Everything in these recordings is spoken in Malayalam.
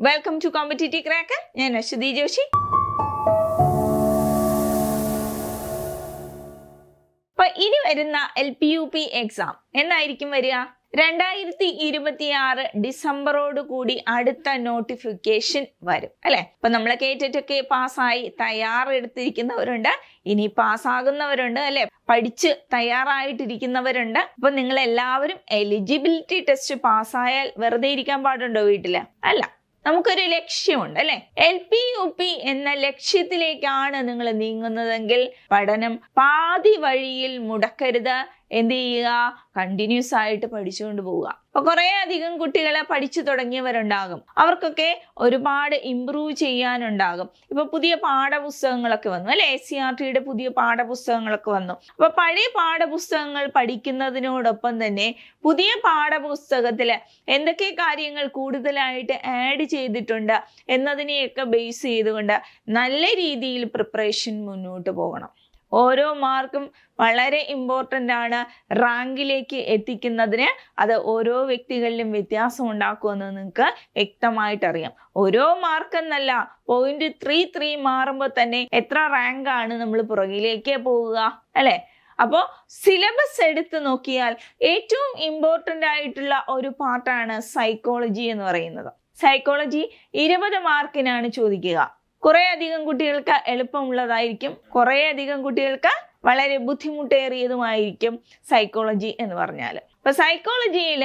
Welcome to competitive cracker. ഞാൻ അശ്വതി ജോഷി. അപ്പൊ ഇനി വരുന്ന LPUP എക്സാം എന്നായിരിക്കും വരിക? 2026 ഡിസംബറോട് കൂടി അടുത്ത നോട്ടിഫിക്കേഷൻ വരും അല്ലെ. അപ്പൊ നമ്മളെ കേറ്റൊക്കെ പാസ്സായി തയ്യാറെടുത്തിരിക്കുന്നവരുണ്ട്, ഇനി പാസ്സാകുന്നവരുണ്ട് അല്ലെ, പഠിച്ച് തയ്യാറായിട്ടിരിക്കുന്നവരുണ്ട്. അപ്പൊ നിങ്ങൾ എല്ലാവരും എലിജിബിലിറ്റി ടെസ്റ്റ് പാസ്സായാൽ വെറുതെ ഇരിക്കാൻ പാടുണ്ടോ വീട്ടില്? അല്ല, നമുക്കൊരു ലക്ഷ്യമുണ്ട് അല്ലെ. LPUP എന്ന ലക്ഷ്യത്തിലേക്കാണ് നിങ്ങൾ നീങ്ങുന്നതെങ്കിൽ പഠനം പാതി വഴിയിൽ മുടക്കരുത്. എന്ത് ചെയ്യുക? കണ്ടിന്യൂസ് ആയിട്ട് പഠിച്ചുകൊണ്ട് പോവുക. അപ്പൊ കുറെ അധികം കുട്ടികളെ പഠിച്ചു തുടങ്ങിയവരുണ്ടാകും, അവർക്കൊക്കെ ഒരുപാട് ഇംപ്രൂവ് ചെയ്യാനുണ്ടാകും. ഇപ്പൊ പുതിയ പാഠപുസ്തകങ്ങളൊക്കെ വന്നു അല്ലെ, SCERTയുടെ പുതിയ പാഠപുസ്തകങ്ങളൊക്കെ വന്നു. അപ്പൊ പഴയ പാഠപുസ്തകങ്ങൾ പഠിക്കുന്നതിനോടൊപ്പം തന്നെ പുതിയ പാഠപുസ്തകത്തില് എന്തൊക്കെ കാര്യങ്ങൾ കൂടുതലായിട്ട് ആഡ് ചെയ്തിട്ടുണ്ട് എന്നതിനെയൊക്കെ ബേസ് ചെയ്തുകൊണ്ട് നല്ല രീതിയിൽ പ്രിപ്പറേഷൻ മുന്നോട്ട് പോകണം. ഓരോ മാർക്കും വളരെ ഇമ്പോർട്ടൻ്റ് ആണ്. റാങ്കിലേക്ക് എത്തിക്കുന്നതിന് അത് ഓരോ വ്യക്തികളിലും വ്യത്യാസം ഉണ്ടാക്കുമെന്ന് നിങ്ങൾക്ക് വ്യക്തമായിട്ട് അറിയാം. ഓരോ മാർക്ക് എന്നല്ല, 0.33 മാറുമ്പോൾ തന്നെ എത്ര റാങ്കാണ് നമ്മൾ പുറകിലേക്ക് പോവുക അല്ലെ. അപ്പോൾ സിലബസ് എടുത്ത് നോക്കിയാൽ ഏറ്റവും ഇമ്പോർട്ടൻ്റ് ആയിട്ടുള്ള ഒരു പാർട്ടാണ് സൈക്കോളജി എന്ന് പറയുന്നത്. സൈക്കോളജി 20 മാർക്കിനാണ് ചോദിക്കുക. കുറെ അധികം കുട്ടികൾക്ക് എളുപ്പമുള്ളതായിരിക്കും, കുറെ അധികം കുട്ടികൾക്ക് വളരെ ബുദ്ധിമുട്ടേറിയതുമായിരിക്കും സൈക്കോളജി എന്ന് പറഞ്ഞാൽ. അപ്പൊ സൈക്കോളജിയിൽ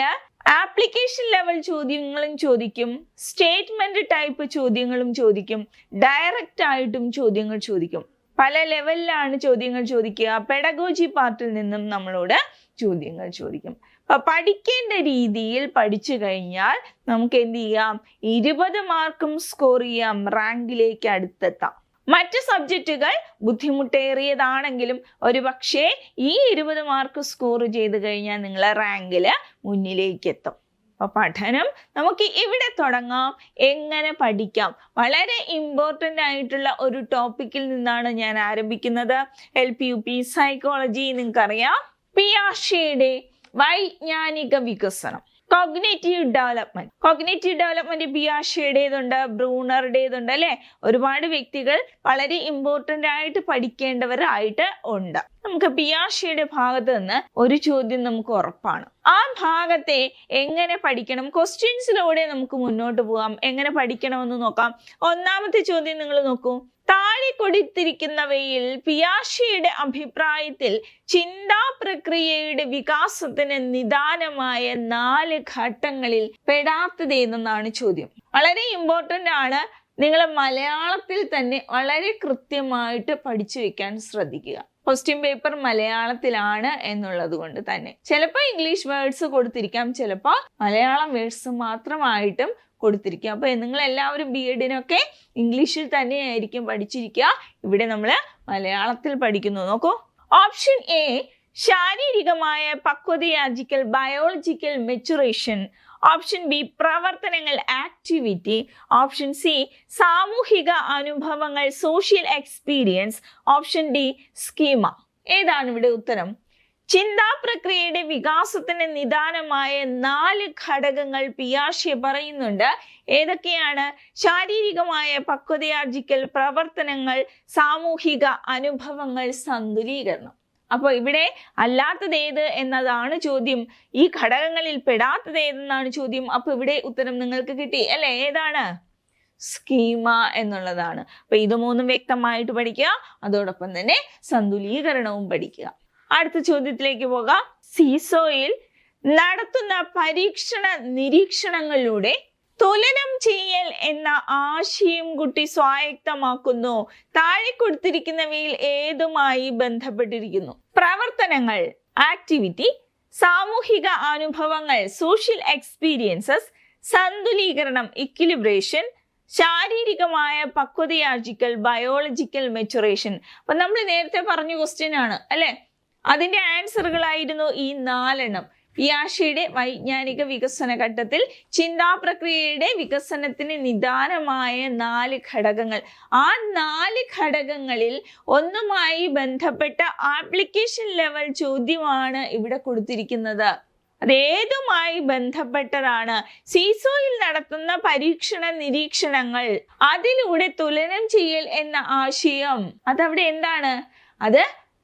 ആപ്ലിക്കേഷൻ ലെവൽ ചോദ്യങ്ങളും ചോദിക്കും, സ്റ്റേറ്റ്മെന്റ് ടൈപ്പ് ചോദ്യങ്ങളും ചോദിക്കും, ഡയറക്റ്റ് ആയിട്ടും ചോദ്യങ്ങൾ ചോദിക്കും. പല ലെവലിലാണ് ചോദ്യങ്ങൾ ചോദിക്കുക. പെഡഗോജി പാർട്ടിൽ നിന്നും നമ്മളോട് ചോദ്യങ്ങൾ ചോദിക്കും. അപ്പൊ പഠിക്കേണ്ട രീതിയിൽ പഠിച്ചു കഴിഞ്ഞാൽ നമുക്ക് എന്ത് ചെയ്യാം? 20 മാർക്കും സ്കോർ ചെയ്യാം, റാങ്കിലേക്ക് അടുത്തെത്താം. മറ്റ് സബ്ജക്റ്റുകൾ ബുദ്ധിമുട്ടേറിയതാണെങ്കിലും ഒരു പക്ഷേ ഈ 20 മാർക്ക് സ്കോർ ചെയ്ത് കഴിഞ്ഞാൽ നിങ്ങൾ റാങ്കില് മുന്നിലേക്ക് എത്തും. അപ്പൊ പഠനം നമുക്ക് ഇവിടെ തുടങ്ങാം. എങ്ങനെ പഠിക്കാം? വളരെ ഇമ്പോർട്ടൻ്റ് ആയിട്ടുള്ള ഒരു ടോപ്പിക്കിൽ നിന്നാണ് ഞാൻ ആരംഭിക്കുന്നത്. LPUP psychology. നിങ്ങൾക്കറിയാം, പിയാഷെയുടെ വൈജ്ഞാനിക വികസനം, കോഗ്നിറ്റീവ് ഡെവലപ്മെന്റ് പിയാഷെയുടേതുണ്ട്, ബ്രൂണറുടേതുണ്ട് അല്ലെ. ഒരുപാട് വ്യക്തികൾ വളരെ ഇമ്പോർട്ടൻ്റ് ആയിട്ട് പഠിക്കേണ്ടവരായിട്ട് ഉണ്ട്. നമുക്ക് പിയാഷെയുടെ ഭാഗത്ത് നിന്ന് ഒരു ചോദ്യം നമുക്ക് ഉറപ്പാണ്. ആ ഭാഗത്തെ എങ്ങനെ പഠിക്കണം? ക്വസ്റ്റ്യൻസിലൂടെ നമുക്ക് മുന്നോട്ട് പോകാം. എങ്ങനെ പഠിക്കണമെന്ന് നോക്കാം. ഒന്നാമത്തെ ചോദ്യം നിങ്ങൾ നോക്കൂ. താഴെ കൊടുത്തിരിക്കുന്നവയിൽ പിയാഷെയുടെ അഭിപ്രായത്തിൽ ചിന്താ പ്രക്രിയയുടെ വികാസത്തിന് നിദാനമായ 4 ഘട്ടങ്ങളിൽ പെടാത്തത് എന്നാണ് ചോദ്യം. വളരെ ഇമ്പോർട്ടൻ്റ് ആണ്. നിങ്ങൾ മലയാളത്തിൽ തന്നെ വളരെ കൃത്യമായിട്ട് പഠിച്ചു വെക്കാൻ ശ്രദ്ധിക്കുക. ക്വസ്റ്റ്യൻ പേപ്പർ മലയാളത്തിലാണ് എന്നുള്ളത് കൊണ്ട് തന്നെ ചിലപ്പോൾ ഇംഗ്ലീഷ് വേർഡ്സ് കൊടുത്തിരിക്കാം, ചിലപ്പോൾ മലയാളം വേർഡ്സ് മാത്രമായിട്ടും കൊടുത്തിരിക്കുക. അപ്പൊ നിങ്ങൾ എല്ലാവരും BEdനൊക്കെ ഇംഗ്ലീഷിൽ തന്നെയായിരിക്കും പഠിച്ചിരിക്കുക. ഇവിടെ നമ്മൾ മലയാളത്തിൽ പഠിക്കുന്നു. നോക്കൂ. ഓപ്ഷൻ A ശാരീരികമായ പക്വതയാർജിക്കൽ, ബയോളജിക്കൽ മെച്ചുറേഷൻ. ഓപ്ഷൻ B പ്രവർത്തനങ്ങൾ, ആക്ടിവിറ്റി. ഓപ്ഷൻ C സാമൂഹിക അനുഭവങ്ങൾ, social experience. Option D schema. ഏതാണ് ഇവിടെ ഉത്തരം? ചിന്താ പ്രക്രിയയുടെ വികാസത്തിന് നിദാനമായ 4 ഘടകങ്ങൾ പിയാഷെ പറയുന്നുണ്ട്. ഏതൊക്കെയാണ്? ശാരീരികമായ പക്വതയാർജിക്കൽ, പ്രവർത്തനങ്ങൾ, സാമൂഹിക അനുഭവങ്ങൾ, സന്തുലീകരണം. അപ്പൊ ഇവിടെ അല്ലാത്തത് ഏത് എന്നതാണ് ചോദ്യം. ഈ ഘടകങ്ങളിൽ പെടാത്തത് ഏതെന്നാണ് ചോദ്യം. അപ്പൊ ഇവിടെ ഉത്തരം നിങ്ങൾക്ക് കിട്ടി അല്ലെ. ഏതാണ്? സ്കീമ എന്നുള്ളതാണ്. അപ്പൊ ഇത് 3 വ്യക്തമായിട്ട് പഠിക്കുക, അതോടൊപ്പം തന്നെ സന്തുലീകരണവും പഠിക്കുക. അടുത്ത ചോദ്യത്തിലേക്ക് പോകാം. സീസോയിൽ നടത്തുന്ന പരീക്ഷണ നിരീക്ഷണങ്ങളിലൂടെ തുലനം ചെയ്യൽ എന്ന ആശയം കുട്ടി സ്വായത്തമാക്കുന്നു. താഴെ കൊടുത്തിരിക്കുന്നവയിൽ ഏതുമായി ബന്ധപ്പെട്ടിരിക്കുന്നു? പ്രവർത്തനങ്ങൾ, ആക്ടിവിറ്റി, സാമൂഹിക അനുഭവങ്ങൾ, സോഷ്യൽ എക്സ്പീരിയൻസസ്, സന്തുലീകരണം, ഇക്വിലിബ്രേഷൻ, ശാരീരികമായ പക്വതയാർജിക്കൽ, ബയോളജിക്കൽ മെച്ചുറേഷൻ. അപ്പൊ നമ്മൾ നേരത്തെ പറഞ്ഞ ക്വസ്റ്റ്യൻ ആണ് അല്ലെ. അതിന്റെ ആൻസറുകളായിരുന്നു ഈ 4 എണ്ണം. പിയാഷെയുടെ വൈജ്ഞാനിക വികസന ഘട്ടത്തിൽ ചിന്താ പ്രക്രിയയുടെ വികസനത്തിന് നിദാനമായ 4 ഘടകങ്ങൾ. ആ 4 ഘടകങ്ങളിൽ ഒന്നുമായി ബന്ധപ്പെട്ട ആപ്ലിക്കേഷൻ ലെവൽ ചോദ്യമാണ് ഇവിടെ കൊടുത്തിരിക്കുന്നത്. അതേതുമായി ബന്ധപ്പെട്ടതാണ്? സീസോയിൽ നടത്തുന്ന പരീക്ഷണ നിരീക്ഷണങ്ങൾ, അതിലൂടെ തുലനം ചെയ്യൽ എന്ന ആശയം, അതവിടെ എന്താണ്? അത്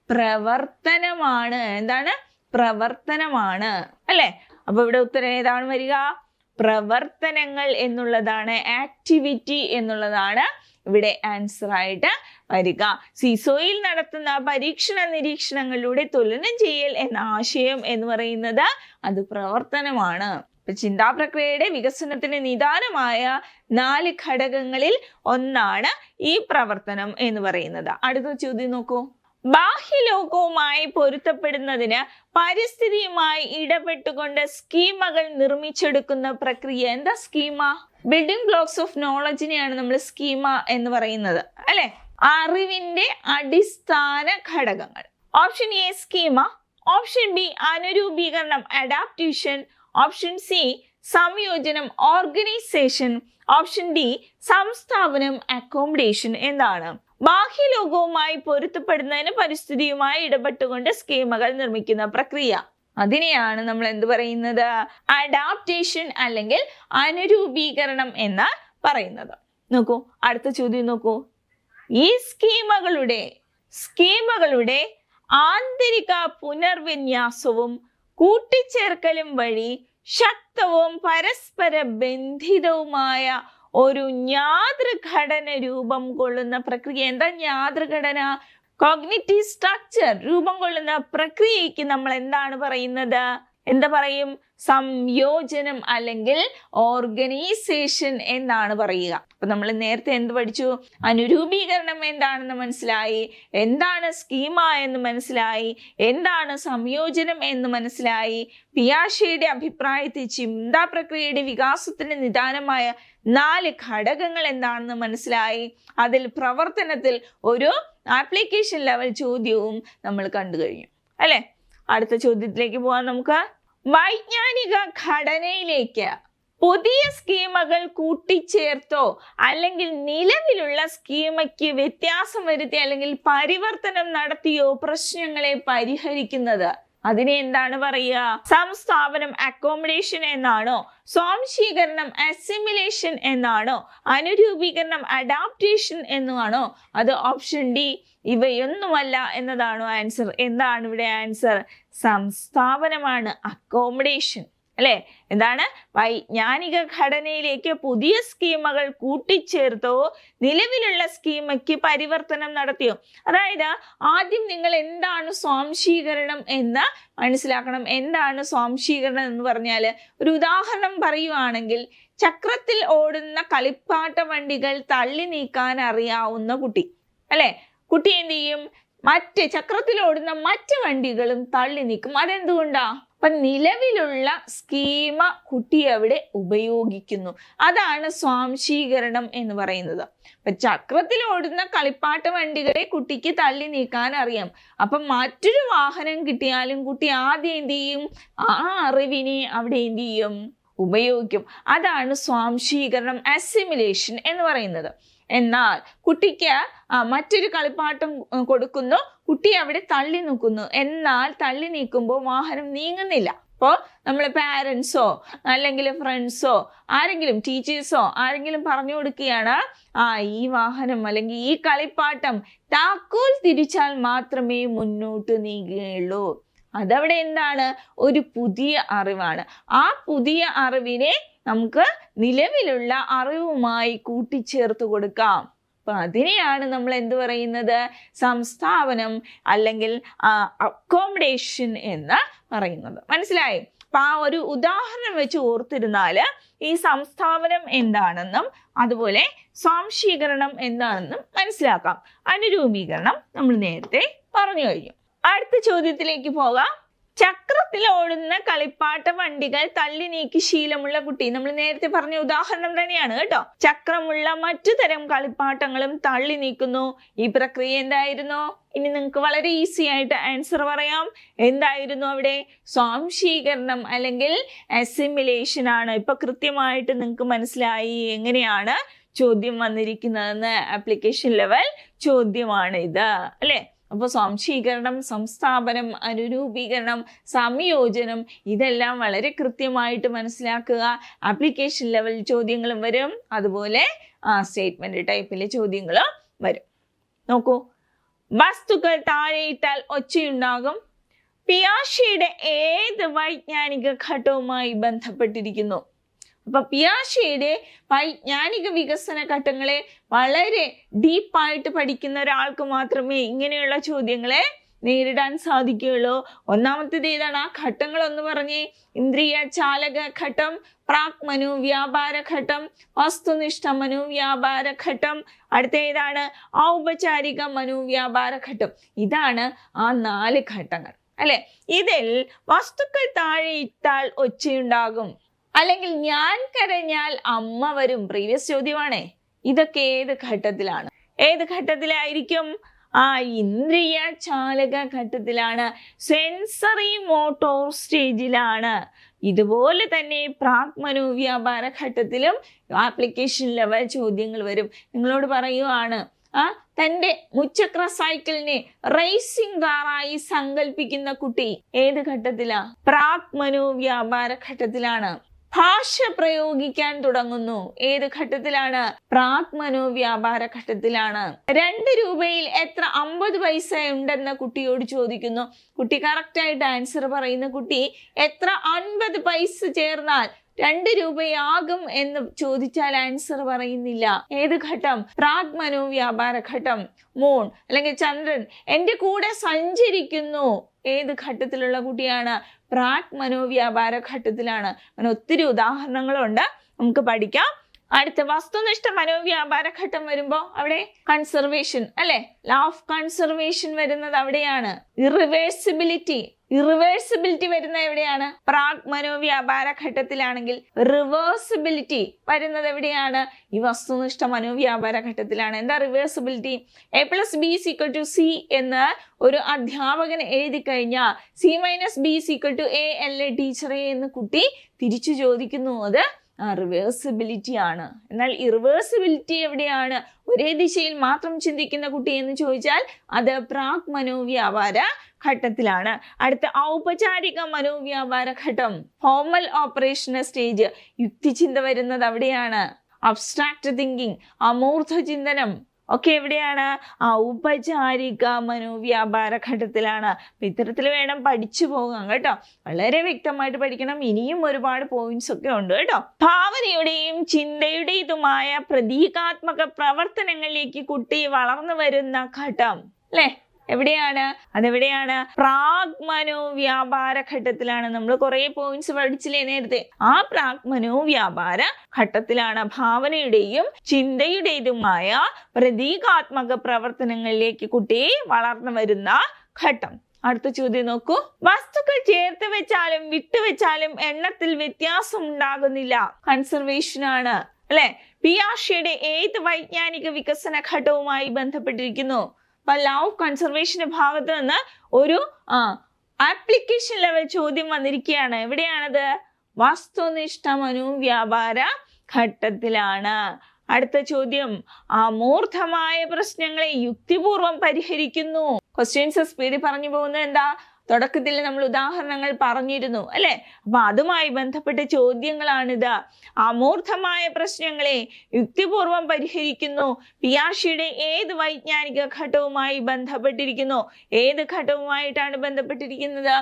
പ്രവർത്തനമാണ്. എന്താണ്? പ്രവർത്തനമാണ് അല്ലെ? അപ്പൊ ഇവിടെ ഉത്തരം ഏതാണ് വരിക? പ്രവർത്തനങ്ങൾ എന്നുള്ളതാണ്, ആക്ടിവിറ്റി എന്നുള്ളതാണ് ഇവിടെ ആൻസർ ആയിട്ട് വരിക. സീസോയിൽ നടത്തുന്ന പരീക്ഷണ നിരീക്ഷണങ്ങളിലൂടെ തുലനം ചെയ്യൽ എന്ന ആശയം എന്ന് പറയുന്നത് അത് പ്രവർത്തനമാണ്. ചിന്താ പ്രക്രിയയുടെ വികസനത്തിന് നിദാനമായ 4 ഘടകങ്ങളിൽ ഒന്നാണ് ഈ പ്രവർത്തനം എന്ന് പറയുന്നത്. അടുത്ത ചോദ്യം നോക്കൂ. ബാഹ്യലോകവുമായി പൊരുത്തപ്പെടുന്നതിന് പരിസ്ഥിതിയുമായി ഇടപെട്ടുകൊണ്ട് സ്കീമകൾ നിർമ്മിച്ചെടുക്കുന്ന പ്രക്രിയ. എന്താ സ്കീമ? ബിൽഡിംഗ് ബ്ലോക്സ് ഓഫ് നോളജിനെയാണ് നമ്മൾ സ്കീമ എന്ന് പറയുന്നത് അല്ലെ? അറിവിന്റെ അടിസ്ഥാന ഘടകങ്ങൾ. Option A schema, option B അനുരൂപീകരണം അഡാപ്റ്റേഷൻ, ഓപ്ഷൻ സി സംയോജനം ഓർഗനൈസേഷൻ, ഓപ്ഷൻ ഡി സംസ്ഥാപനം അക്കോമഡേഷൻ. എന്താണ്? ബാഹ്യലോകവുമായി പൊരുത്തപ്പെടുന്നതിന് പരിസ്ഥിതിയുമായി ഇടപെട്ടുകൊണ്ട് സ്കീമകൾ നിർമ്മിക്കുന്ന പ്രക്രിയ. അതിനെയാണ് നമ്മൾ എന്ത് പറയുന്നത്? അഡാപ്റ്റേഷൻ അല്ലെങ്കിൽ അനുരൂപീകരണം എന്ന് പറയുന്നത്. നോക്കൂ, അടുത്ത ചോദ്യം നോക്കൂ. ഈ സ്കീമകളുടെ ആന്തരിക പുനർവിന്യാസവും കൂട്ടിച്ചേർക്കലും വഴി ശക്തവും പരസ്പര ബന്ധിതവുമായ ഒരു ജ്ഞാതൃഘടന രൂപം കൊള്ളുന്ന പ്രക്രിയ. എന്താ ജ്ഞാതൃഘടന? കോഗ്നിറ്റീവ് സ്ട്രക്ചർ രൂപം കൊള്ളുന്ന പ്രക്രിയയ്ക്ക് നമ്മൾ എന്താണ് പറയുന്നത്? എന്താ പറയും? സംയോജനം അല്ലെങ്കിൽ ഓർഗനൈസേഷൻ എന്നാണ് പറയുക. അപ്പൊ നമ്മൾ നേരത്തെ എന്ത് പഠിച്ചു? അനുരൂപീകരണം എന്താണെന്ന് മനസ്സിലായി, എന്താണ് സ്കീമ എന്ന് മനസ്സിലായി, എന്താണ് സംയോജനം എന്ന് മനസ്സിലായി. പിയാഷെയുടെ അഭിപ്രായത്തിൽ ചിന്താ പ്രക്രിയയുടെ വികാസത്തിന് നിദാനമായ 4 ഘടകങ്ങൾ എന്താണെന്ന് മനസ്സിലായി. അതിൽ പ്രവർത്തനത്തിൽ ഒരു ആപ്ലിക്കേഷൻ ലെവൽ ചോദ്യവും നമ്മൾ കണ്ടു കഴിഞ്ഞു അല്ലെ? അടുത്ത ചോദ്യത്തിലേക്ക് പോവാം നമുക്ക്. വൈജ്ഞാനിക ഘടനയിലേക്ക് പുതിയ സ്കീമകൾ കൂട്ടിച്ചേർത്തോ അല്ലെങ്കിൽ നിലവിലുള്ള സ്കീമയ്ക്ക് വ്യത്യാസം വരുത്തി അല്ലെങ്കിൽ പരിവർത്തനം നടത്തിയോ പ്രശ്നങ്ങളെ പരിഹരിക്കുന്നത്, അതിനെ എന്താണ് പറയുക? സംസ്ഥാപനം അക്കോമഡേഷൻ എന്നാണോ, സ്വാംശീകരണം അസിമിലേഷൻ എന്നാണോ, അനുരൂപീകരണം അഡാപ്റ്റേഷൻ എന്നാണോ, അത് ഓപ്ഷൻ ഡി ഇവയൊന്നുമല്ല എന്നതാണോ ആൻസർ? എന്താണ് ഇവിടെ ആൻസർ? സംസ്ഥാപനമാണ്, അക്കോമഡേഷൻ അല്ലെ? എന്താണ്? വൈജ്ഞാനിക ഘടനയിലേക്ക് പുതിയ സ്കീമകൾ കൂട്ടിച്ചേർത്തോ നിലവിലുള്ള സ്കീമയ്ക്ക് പരിവർത്തനം നടത്തിയോ. അതായത് ആദ്യം നിങ്ങൾ എന്താണ് സ്വാംശീകരണം എന്ന് മനസ്സിലാക്കണം. എന്താണ് സ്വാംശീകരണം എന്ന് പറഞ്ഞാൽ, ഒരു ഉദാഹരണം പറയുവാണെങ്കിൽ, ചക്രത്തിൽ ഓടുന്ന കളിപ്പാട്ട വണ്ടികൾ തള്ളി നീക്കാൻ അറിയാവുന്ന കുട്ടി അല്ലെ? കുട്ടി എന്ത് ചെയ്യും? ചക്രത്തിൽ ഓടുന്ന മറ്റ് വണ്ടികളും തള്ളി നീക്കും. അതെന്തുകൊണ്ടാ? അപ്പൊ നിലവിലുള്ള സ്കീമ കുട്ടി അവിടെ ഉപയോഗിക്കുന്നു. അതാണ് സ്വാംശീകരണം എന്ന് പറയുന്നത്. അപ്പൊ ചക്രത്തിൽ ഓടുന്ന കളിപ്പാട്ട വണ്ടികളെ കുട്ടിക്ക് തള്ളി നീക്കാൻ അറിയാം. അപ്പൊ മറ്റൊരു വാഹനം കിട്ടിയാലും കുട്ടി ആദ്യം എന്ത് ചെയ്യും? ആ അറിവിനെ അവിടെ എന്ത് ചെയ്യും? ഉപയോഗിക്കും. അതാണ് സ്വാംശീകരണം, അസിമിലേഷൻ എന്ന് പറയുന്നത്. എന്നാൽ കുട്ടിക്ക് മറ്റൊരു കളിപ്പാട്ടം കൊടുക്കുന്നു, കുട്ടി അവിടെ തള്ളി നീക്കുന്നു. എന്നാൽ തള്ളി നീക്കുമ്പോൾ വാഹനം നീങ്ങുന്നില്ല. അപ്പോൾ നമ്മൾ പാരൻസോ അല്ലെങ്കിൽ ഫ്രണ്ട്സോ ആരെങ്കിലും ടീച്ചേഴ്സോ ആരെങ്കിലും പറഞ്ഞു കൊടുക്കുകയാണ്, ഈ വാഹനം അല്ലെങ്കിൽ ഈ കളിപ്പാട്ടം താക്കോൽ തിരിച്ചാൽ മാത്രമേ മുന്നോട്ട് നീങ്ങുകയുള്ളൂ. അതവിടെ എന്താണ്? ഒരു പുതിയ അറിവാണ്. ആ പുതിയ അറിവിനെ നമുക്ക് നിലവിലുള്ള അറിവുമായി കൂട്ടിച്ചേർത്ത് കൊടുക്കാം. അപ്പൊ അതിനെയാണ് നമ്മൾ എന്ത് പറയുന്നത്? സംസ്ഥാപനം അല്ലെങ്കിൽ അക്കോമഡേഷൻ എന്ന് പറയുന്നത്. മനസ്സിലായി? അപ്പൊ ആ ഒരു ഉദാഹരണം വെച്ച് ഓർത്തിരുന്നാല് ഈ സംസ്ഥാപനം എന്താണെന്നും അതുപോലെ സ്വാംശീകരണം എന്താണെന്നും മനസ്സിലാക്കാം. അനുരൂപീകരണം നമ്മൾ നേരത്തെ പറഞ്ഞു കഴിഞ്ഞു. അടുത്ത ചോദ്യത്തിലേക്ക് പോകാം. ചക്രത്തിൽ ഓടുന്ന കളിപ്പാട്ട വണ്ടികൾ തള്ളി നീക്കി ശീലമുള്ള കുട്ടി. നമ്മൾ നേരത്തെ പറഞ്ഞ ഉദാഹരണം തന്നെയാണ് കേട്ടോ. ചക്രമുള്ള മറ്റു തരം കളിപ്പാട്ടങ്ങളും തള്ളി നീക്കുന്നു. ഈ പ്രക്രിയ എന്തായിരുന്നു? ഇനി നിങ്ങൾക്ക് വളരെ ഈസി ആയിട്ട് ആൻസർ പറയാം. എന്തായിരുന്നു അവിടെ? സ്വാംശീകരണം അല്ലെങ്കിൽ അസിമിലേഷൻ ആണ്. ഇപ്പൊ കൃത്യമായിട്ട് നിങ്ങൾക്ക് മനസ്സിലായി എങ്ങനെയാണ് ചോദ്യം വന്നിരിക്കുന്നതെന്ന്. ആപ്ലിക്കേഷൻ ലെവൽ ചോദ്യമാണ് ഇത് അല്ലെ? അപ്പോൾ സ്വാംശീകരണം, സംസ്ഥാപനം, അനുരൂപീകരണം, സംയോജനം ഇതെല്ലാം വളരെ കൃത്യമായിട്ട് മനസ്സിലാക്കുക. ആപ്ലിക്കേഷൻ ലെവൽ ചോദ്യങ്ങളും വരും, അതുപോലെ സ്റ്റേറ്റ്മെന്റ് ടൈപ്പിലെ ചോദ്യങ്ങളും വരും. നോക്കൂ, വസ്തുക്കൾ താഴെയിട്ടാൽ ഒച്ചയുണ്ടാകും. പിയാഷെയുടെ ഏത് വൈജ്ഞാനിക ഘട്ടവുമായി ബന്ധപ്പെട്ടിരിക്കുന്നു? അപ്പൊ പിയാഷെയുടെ വൈജ്ഞാനിക വികസന ഘട്ടങ്ങളെ വളരെ ഡീപ്പായിട്ട് പഠിക്കുന്ന ഒരാൾക്ക് മാത്രമേ ഇങ്ങനെയുള്ള ചോദ്യങ്ങളെ നേരിടാൻ സാധിക്കുകയുള്ളൂ. ഒന്നാമത്തേത് ഏതാണ്? ആ ഘട്ടങ്ങളൊന്ന് പറഞ്ഞേ. ഇന്ദ്രിയ ചാലക ഘട്ടം, പ്രാക് മനോവ്യാപാര ഘട്ടം, വസ്തുനിഷ്ഠ മനോവ്യാപാര ഘട്ടം, അടുത്ത ഏതാണ്? ഔപചാരിക മനോവ്യാപാര ഘട്ടം. ഇതാണ് ആ 4 ഘട്ടങ്ങൾ അല്ലെ. ഇതിൽ വസ്തുക്കൾ താഴെ ഇട്ടാൽ ഒച്ചയുണ്ടാകും, അല്ലെങ്കിൽ ഞാൻ കരഞ്ഞാൽ അമ്മ വരും, പ്രീവിയസ് ചോദ്യമാണേ. ഇതൊക്കെ ഏത് ഘട്ടത്തിലാണ്? ഏത് ഘട്ടത്തിലായിരിക്കും? ഇന്ദ്രിയ ചാലക ഘട്ടത്തിലാണ്, സെൻസറി മോട്ടോർ സ്റ്റേജിലാണ്. ഇതുപോലെ തന്നെ പ്രാക് മനോവ്യാപാര ഘട്ടത്തിലും ആപ്ലിക്കേഷൻ ലെവൽ ചോദ്യങ്ങൾ വരും. നിങ്ങളോട് പറയുവാണ്, തന്റെ മുച്ചക്ര സൈക്കിളിനെ റേസിംഗ് കാറായി സങ്കല്പിക്കുന്ന കുട്ടി ഏത് ഘട്ടത്തിലാ? പ്രാക് മനോവ്യാപാര ഘട്ടത്തിലാണ്. ഭാഷ പ്രയോഗിക്കാൻ തുടങ്ങുന്നു, ഏത് ഘട്ടത്തിലാണ്? പ്രാക് മനോവ്യാപാര ഘട്ടത്തിലാണ്. 2 രൂപയിൽ എത്ര 50 പൈസ ഉണ്ടെന്ന കുട്ടിയോട് ചോദിക്കുന്നു. കുട്ടി കറക്റ്റായിട്ട് ആൻസർ പറയുന്ന കുട്ടി എത്ര 50 പൈസ ചേർന്നാൽ 2 രൂപയാകും എന്ന് ചോദിച്ചാൽ ആൻസർ പറയുന്നില്ല. ഏത് ഘട്ടം? പ്രാക് മനോവ്യാപാര ഘട്ടം. മൂൺ അല്ലെങ്കിൽ ചന്ദ്രൻ എന്റെ കൂടെ സഞ്ചരിക്കുന്നു, ഏത് ഘട്ടത്തിലുള്ള കുട്ടിയാണ്? പ്രാക് മനോവ്യാപാര ഘട്ടത്തിലാണ്. അങ്ങനെ ഒത്തിരി ഉദാഹരണങ്ങളുണ്ട്, നമുക്ക് പഠിക്കാം. അടുത്ത വസ്തുനിഷ്ഠ മനോവ്യാപാര ഘട്ടം വരുമ്പോ അവിടെ കൺസർവേഷൻ അല്ലെ, ലോ ഓഫ് കൺസർവേഷൻ വരുന്നത് അവിടെയാണ്. ഇറിവേഴ്സിബിലിറ്റി വരുന്ന എവിടെയാണ്? പ്രാക് മനോവ്യാപാര ഘട്ടത്തിലാണെങ്കിൽ റിവേഴ്സിബിലിറ്റി വരുന്നത് എവിടെയാണ്? ഈ വസ്തുനിഷ്ഠ മനോവ്യാപാര ഘട്ടത്തിലാണ്. എന്താ റിവേഴ്സിബിലിറ്റി? A+B=C എന്ന് ഒരു അധ്യാപകൻ എഴുതി കഴിഞ്ഞാൽ C-B=A അല്ലേ ടീച്ചറെ എന്ന് കുട്ടി തിരിച്ചു ചോദിക്കുന്നു. അത് റിവേഴ്സിബിലിറ്റി ആണ്. എന്നാൽ ഇറിവേഴ്സിബിലിറ്റി എവിടെയാണ്? ഒരേ ദിശയിൽ മാത്രം ചിന്തിക്കുന്ന കുട്ടി എന്ന് ചോദിച്ചാൽ അത് പ്രാക് മനോവ്യാപാര ഘട്ടത്തിലാണ്. അടുത്ത ഔപചാരിക മനോവ്യാപാര ഘട്ടം, ഫോർമൽ ഓപ്പറേഷണൽ സ്റ്റേജ്. യുക്തിചിന്ത വരുന്നത് അവിടെയാണ്. അബ്സ്ട്രാക്ട് തിങ്കിങ്, അമൂർത്ത ചിന്തനം ഒക്കെ എവിടെയാണ്? ഔപചാരിക മനോവ്യാപാര ഘട്ടത്തിലാണ്. അപ്പൊ ഇത്തരത്തിൽ വേണം പഠിച്ചു പോകാം കേട്ടോ. വളരെ വ്യക്തമായിട്ട് പഠിക്കണം. ഇനിയും ഒരുപാട് പോയിന്റ്സ് ഒക്കെ ഉണ്ട് കേട്ടോ. ഭാവനയുടെയും ചിന്തയുടേതുമായ പ്രതീകാത്മക പ്രവർത്തനങ്ങളിലേക്ക് കുട്ടി വളർന്നു വരുന്ന ഘട്ടം അല്ലെ, എവിടെയാണ്? അതെവിടെയാണ്? പ്രാക് മനോവ്യാപാര ഘട്ടത്തിലാണ്. നമ്മൾ കുറെ പോയിന്റ്സ് പഠിച്ചില്ലേ നേരത്തെ. ആ പ്രാക് മനോവ്യാപാര ഘട്ടത്തിലാണ് ഭാവനയുടെയും ചിന്തയുടേതുമായ പ്രതീകാത്മക പ്രവർത്തനങ്ങളിലേക്ക് കുട്ടി വളർന്നു വരുന്ന ഘട്ടം. അടുത്ത ചോദ്യം നോക്കൂ. വസ്തുക്കൾ ചേർത്ത് വെച്ചാലും വിട്ടുവെച്ചാലും എണ്ണത്തിൽ വ്യത്യാസം ഉണ്ടാകുന്നില്ല. കൺസർവേഷൻ ആണ് അല്ലെ. പിയാഷെയുടെ ഏത് വൈജ്ഞാനിക വികസന ഘട്ടവുമായി ബന്ധപ്പെട്ടിരിക്കുന്നു? അപ്പൊ ലോ ഓഫ് കൺസർവേഷന്റെ ഭാഗത്ത് നിന്ന് ഒരു ആപ്ലിക്കേഷൻ ലെവൽ ചോദ്യം വന്നിരിക്കുകയാണ്. എവിടെയാണത്? വസ്തുനിഷ്ഠ മനോവ്യാപാര ഘട്ടത്തിലാണ്. അടുത്ത ചോദ്യം, അമൂർത്തമായ പ്രശ്നങ്ങളെ യുക്തിപൂർവം പരിഹരിക്കുന്നു. ക്വസ്റ്റ്യൻസ് സ്പീഡിൽ പറഞ്ഞു പോകുന്നത് എന്താ? തുടക്കത്തിൽ നമ്മൾ ഉദാഹരണങ്ങൾ പറഞ്ഞിരുന്നു അല്ലെ. അപ്പൊ അതുമായി ബന്ധപ്പെട്ട ചോദ്യങ്ങളാണിത്. അമൂർത്തമായ പ്രശ്നങ്ങളെ യുക്തിപൂർവം പരിഹരിക്കുന്നു. പിയാഷെയുടെ ഏത് വൈജ്ഞാനിക ഘട്ടവുമായി ബന്ധപ്പെട്ടിരിക്കുന്നു? ഏത് ഘട്ടവുമായിട്ടാണ് ബന്ധപ്പെട്ടിരിക്കുന്നത്?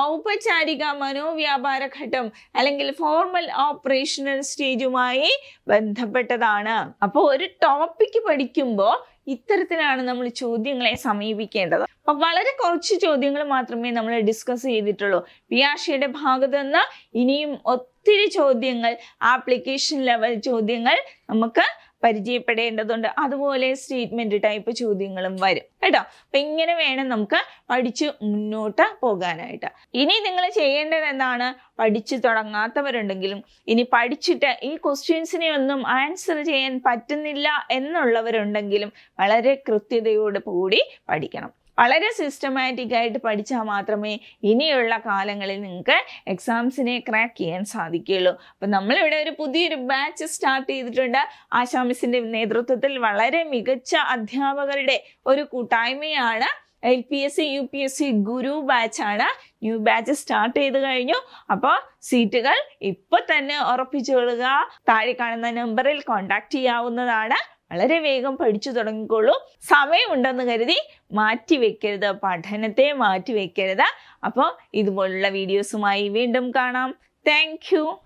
ഔപചാരിക മനോവ്യാപാര ഘട്ടം അല്ലെങ്കിൽ ഫോർമൽ ഓപ്പറേഷണൽ സ്റ്റേജുമായി ബന്ധപ്പെട്ടതാണ്. അപ്പോൾ ഒരു ടോപ്പിക്ക് പഠിക്കുമ്പോൾ ഇത്തരത്തിലാണ് നമ്മൾ ചോദ്യങ്ങളെ സമീപിക്കേണ്ടത്. അപ്പൊ വളരെ കുറച്ച് ചോദ്യങ്ങൾ മാത്രമേ നമ്മൾ ഡിസ്കസ് ചെയ്തിട്ടുള്ളൂ. പിയാഷെയുടെ ഭാഗത്ത് നിന്ന് ഇനിയും ഒത്തിരി ചോദ്യങ്ങൾ, ആപ്ലിക്കേഷൻ ലെവൽ ചോദ്യങ്ങൾ നമുക്ക് പരിചയപ്പെടേണ്ടതുണ്ട്. അതുപോലെ സ്റ്റേറ്റ്മെന്റ് ടൈപ്പ് ചോദ്യങ്ങളും വരും കേട്ടോ. അപ്പൊ ഇങ്ങനെ വേണം നമുക്ക് പഠിച്ച് മുന്നോട്ട് പോകാനായിട്ട്. ഇനി നിങ്ങൾ ചെയ്യേണ്ടത് എന്താണ്? പഠിച്ചു തുടങ്ങാത്തവരുണ്ടെങ്കിലും ഇനി പഠിച്ചിട്ട് ഈ ക്വസ്റ്റ്യൻസിനെ ഒന്നും ആൻസർ ചെയ്യാൻ പറ്റുന്നില്ല എന്നുള്ളവരുണ്ടെങ്കിലും വളരെ കൃത്യതയോട് കൂടി പഠിക്കണം. വളരെ സിസ്റ്റമാറ്റിക് ആയിട്ട് പഠിച്ചാൽ മാത്രമേ ഇനിയുള്ള കാലങ്ങളിൽ നിങ്ങൾക്ക് എക്സാംസിനെ ക്രാക്ക് ചെയ്യാൻ സാധിക്കുകയുള്ളൂ. അപ്പം നമ്മളിവിടെ ഒരു പുതിയൊരു ബാച്ച് സ്റ്റാർട്ട് ചെയ്തിട്ടുണ്ട്. ആശാ മിസ്സിന്റെ നേതൃത്വത്തിൽ വളരെ മികച്ച അധ്യാപകരുടെ ഒരു കൂട്ടായ്മയാണ് LPSC UPSC ഗുരു ബാച്ചാണ്. ന്യൂ ബാച്ച് സ്റ്റാർട്ട് ചെയ്ത് കഴിഞ്ഞു. അപ്പോൾ സീറ്റുകൾ ഇപ്പൊ തന്നെ ഉറപ്പിച്ചു കൊള്ളുക. താഴെ കാണുന്ന നമ്പറിൽ കോൺടാക്ട് ചെയ്യാവുന്നതാണ്. വളരെ വേഗം പഠിച്ചു തുടങ്ങിക്കോളൂ. സമയമുണ്ടെന്ന് കരുതി മാറ്റിവെക്കരുത്, പഠനത്തെ മാറ്റിവെക്കരുത്. അപ്പോൾ ഇതുപോലുള്ള വീഡിയോസുമായി വീണ്ടും കാണാം. Thank you.